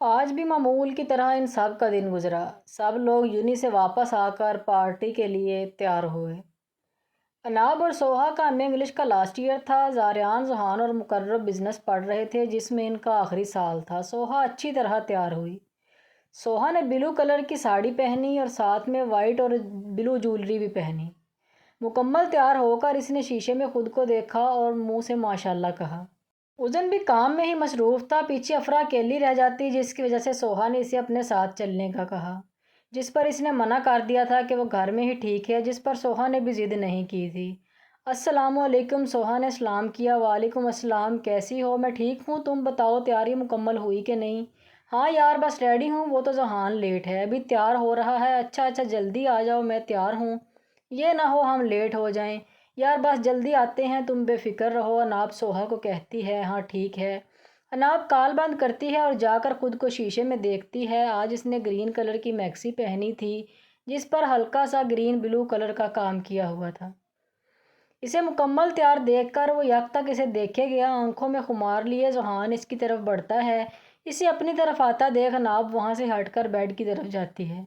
آج بھی معمول کی طرح ان سب کا دن گزرا۔ سب لوگ یونی سے واپس آ کر پارٹی کے لیے تیار ہوئے۔ اناب اور سوہا کا ایم اے انگلش کا لاسٹ ایئر تھا۔ زاریان، ذہان اور مقرب بزنس پڑھ رہے تھے جس میں ان کا آخری سال تھا۔ سوہا اچھی طرح تیار ہوئی۔ سوہا نے بلو کلر کی ساڑی پہنی اور ساتھ میں وائٹ اور بلو جولری بھی پہنی۔ مکمل تیار ہو کر اس نے شیشے میں خود کو دیکھا اور منہ سے ماشاءاللہ کہا۔ ازن بھی کام میں ہی مصروف تھا۔ پیچھے افرا اکیلی رہ جاتی جس کی وجہ سے سوہا نے اسے اپنے ساتھ چلنے کا کہا، جس پر اس نے منع کر دیا تھا کہ وہ گھر میں ہی ٹھیک ہے، جس پر سوہا نے بھی ضد نہیں کی تھی۔ السلام علیکم، سوہا نے سلام کیا۔ وعلیکم السلام، کیسی ہو؟ میں ٹھیک ہوں، تم بتاؤ تیاری مکمل ہوئی کہ نہیں؟ ہاں یار بس ریڈی ہوں، وہ تو ذہان لیٹ ہے، ابھی تیار ہو رہا ہے۔ اچھا جلدی آ جاؤ، میں تیار ہوں، یہ نہ ہو ہم لیٹ ہو جائیں۔ یار بس جلدی آتے ہیں، تم بے فکر رہو، اناب سوہا کو کہتی ہے۔ ہاں ٹھیک ہے۔ اناب کال بند کرتی ہے اور جا کر خود کو شیشے میں دیکھتی ہے۔ آج اس نے گرین کلر کی میکسی پہنی تھی جس پر ہلکا سا گرین بلو کلر کا کام کیا ہوا تھا۔ اسے مکمل تیار دیکھ کر وہ یک تک اسے دیکھے گیا، آنکھوں میں خمار لیے ذہان اس کی طرف بڑھتا ہے۔ اسے اپنی طرف آتا دیکھ اناب وہاں سے ہٹ کر بیڈ کی طرف جاتی ہے۔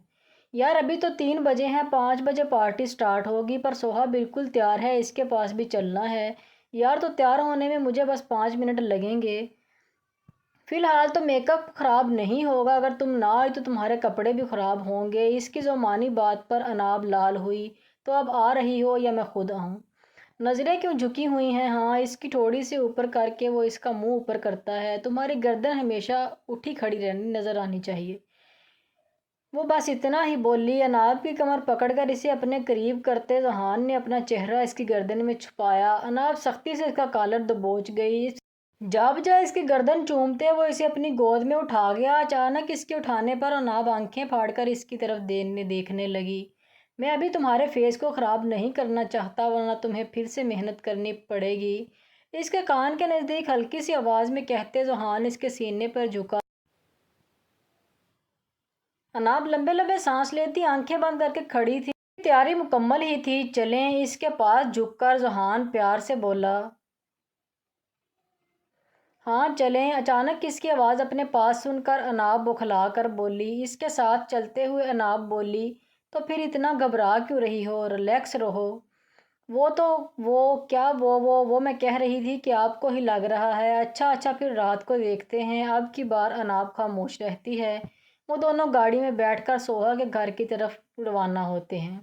یار ابھی تو 3 بجے ہیں، 5 بجے پارٹی سٹارٹ ہوگی، پر سوہا بالکل تیار ہے، اس کے پاس بھی چلنا ہے۔ یار تو تیار ہونے میں مجھے بس 5 منٹ لگیں گے۔ فی الحال تو میک اپ خراب نہیں ہوگا، اگر تم نہ آئی تو تمہارے کپڑے بھی خراب ہوں گے۔ اس کی زمانی بات پر اناب لال ہوئی۔ تو اب آ رہی ہو یا میں خود آؤں؟ نظریں کیوں جھکی ہوئی ہیں؟ ہاں، اس کی تھوڑی سی اوپر کر کے وہ اس کا منہ اوپر کرتا ہے۔ تمہاری گردن ہمیشہ اٹھی کھڑی نظر آنی چاہیے۔ وہ بس اتنا ہی بولی۔ اناب کی کمر پکڑ کر اسے اپنے قریب کرتے ذہان نے اپنا چہرہ اس کی گردن میں چھپایا۔ اناب سختی سے اس کا کالر دبوچ گئی۔ جا بجائے اس کی گردن چومتے وہ اسے اپنی گود میں اٹھا گیا۔ اچانک اس کے اٹھانے پر اناب آنکھیں پھاڑ کر اس کی طرف دیکھنے لگی۔ میں ابھی تمہارے فیس کو خراب نہیں کرنا چاہتا، ورنہ تمہیں پھر سے محنت کرنی پڑے گی، اس کے کان کے نزدیک ہلکی سی آواز میں کہتے ذہان اس کے سینے پر جھکا۔ اناب لمبے لمبے سانس لیتی آنکھیں بند کر کے کھڑی تھی۔ تیاری مکمل ہی تھی۔ چلیں، اس کے پاس جھک کر ذہان پیار سے بولا۔ ہاں چلیں۔ اچانک اس کی آواز اپنے پاس سن کر اناب بوکھلا کر بولی۔ اس کے ساتھ چلتے ہوئے اناب بولی، تو پھر اتنا گھبرا کیوں رہی ہو؟ ریلیکس رہو۔ وہ میں کہہ رہی تھی کہ آپ کو ہی لگ رہا ہے۔ اچھا پھر رات کو دیکھتے ہیں۔ اب کی بار اناب خاموش رہتی ہے۔ وہ دونوں گاڑی میں بیٹھ کر سوہا کے گھر کی طرف روانہ ہوتے ہیں۔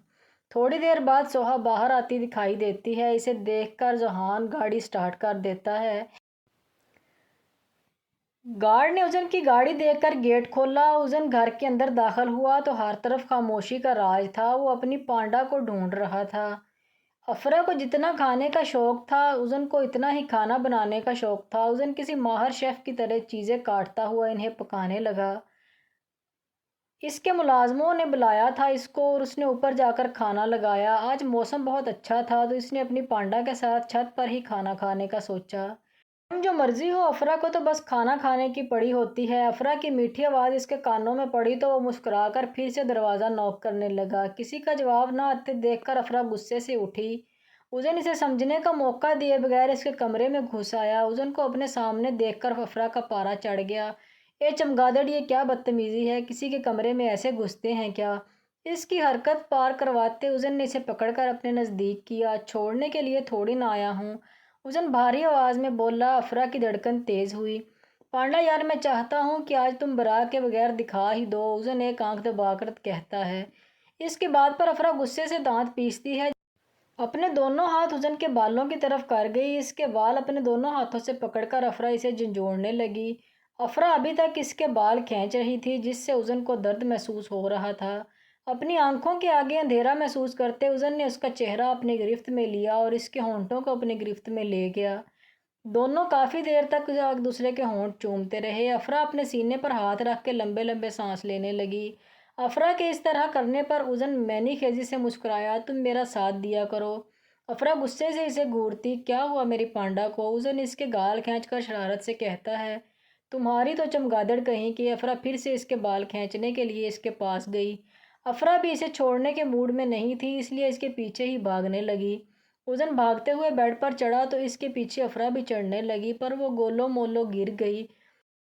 تھوڑی دیر بعد سوہا باہر آتی دکھائی دیتی ہے۔ اسے دیکھ کر ذہان گاڑی سٹارٹ کر دیتا ہے۔ گارڈ نے ازن کی گاڑی دیکھ کر گیٹ کھولا۔ ازن گھر کے اندر داخل ہوا تو ہر طرف خاموشی کا راج تھا۔ وہ اپنی پانڈا کو ڈھونڈ رہا تھا۔ افرا کو جتنا کھانے کا شوق تھا ازن کو اتنا ہی کھانا بنانے کا شوق تھا۔ ازن کسی ماہر شیف کی طرح چیزیں کاٹتا ہوا انہیں پکانے لگا۔ اس کے ملازموں نے بلایا تھا اس کو اور اس نے اوپر جا کر کھانا لگایا۔ آج موسم بہت اچھا تھا تو اس نے اپنی پانڈا کے ساتھ چھت پر ہی کھانا کھانے کا سوچا۔ جو مرضی ہو، افرا کو تو بس کھانا کھانے کی پڑی ہوتی ہے۔ افرا کی میٹھی آواز اس کے کانوں میں پڑی تو وہ مسکرا کر پھر سے دروازہ نوک کرنے لگا۔ کسی کا جواب نہ آتے دیکھ کر افرا غصے سے اٹھی۔ ازن اسے سمجھنے کا موقع دیے بغیر اس کے کمرے میں گھس آیا۔ ازن کو اپنے سامنے دیکھ کر افرا کا پارا چڑھ گیا۔ اے چمگادڑ، یہ کیا بدتمیزی ہے؟ کسی کے کمرے میں ایسے گھستے ہیں کیا؟ اس کی حرکت پار کرواتے ازن نے اسے پکڑ کر اپنے نزدیک کیا۔ چھوڑنے کے لیے تھوڑی نہ آیا ہوں، ازن بھاری آواز میں بولا۔ افرا کی دھڑکن تیز ہوئی۔ پانڈا یار، میں چاہتا ہوں کہ آج تم برا کے بغیر دکھا ہی دو، ازن ایک آنکھ دبا کر کہتا ہے۔ اس کی بات پر افرا غصے سے دانت پیستی ہے۔ اپنے دونوں ہاتھ ازن کے بالوں کی طرف کر گئی۔ اس کے بال اپنے دونوں ہاتھوں سے پکڑ کر افرا اسے جھنجھوڑنے لگی۔ افرا ابھی تک اس کے بال کھینچ رہی تھی جس سے ازن کو درد محسوس ہو رہا تھا۔ اپنی آنکھوں کے آگے اندھیرا محسوس کرتے ازن نے اس کا چہرہ اپنی گرفت میں لیا اور اس کے ہونٹوں کو اپنی گرفت میں لے گیا۔ دونوں کافی دیر تک ایک دوسرے کے ہونٹ چومتے رہے۔ افرا اپنے سینے پر ہاتھ رکھ کے لمبے لمبے سانس لینے لگی۔ افرا کے اس طرح کرنے پر ازن مینی خیزی سے مسکرایا۔ تم میرا ساتھ دیا کرو۔ افرا غصے سے اسے گھورتی۔ کیا ہوا میری پانڈا کو؟ ازن اس کے گال کھینچ کر شرارت سے کہتا ہے۔ تمہاری تو چمگادڑ کہیں کی۔ افرا پھر سے اس کے بال کھینچنے کے لیے اس کے پاس گئی۔ افرا بھی اسے چھوڑنے کے موڈ میں نہیں تھی، اس لیے اس کے پیچھے ہی بھاگنے لگی۔ ازن بھاگتے ہوئے بیڈ پر چڑھا تو اس کے پیچھے افرا بھی چڑھنے لگی، پر وہ گولو مولو گر گئی۔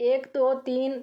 1 2 3।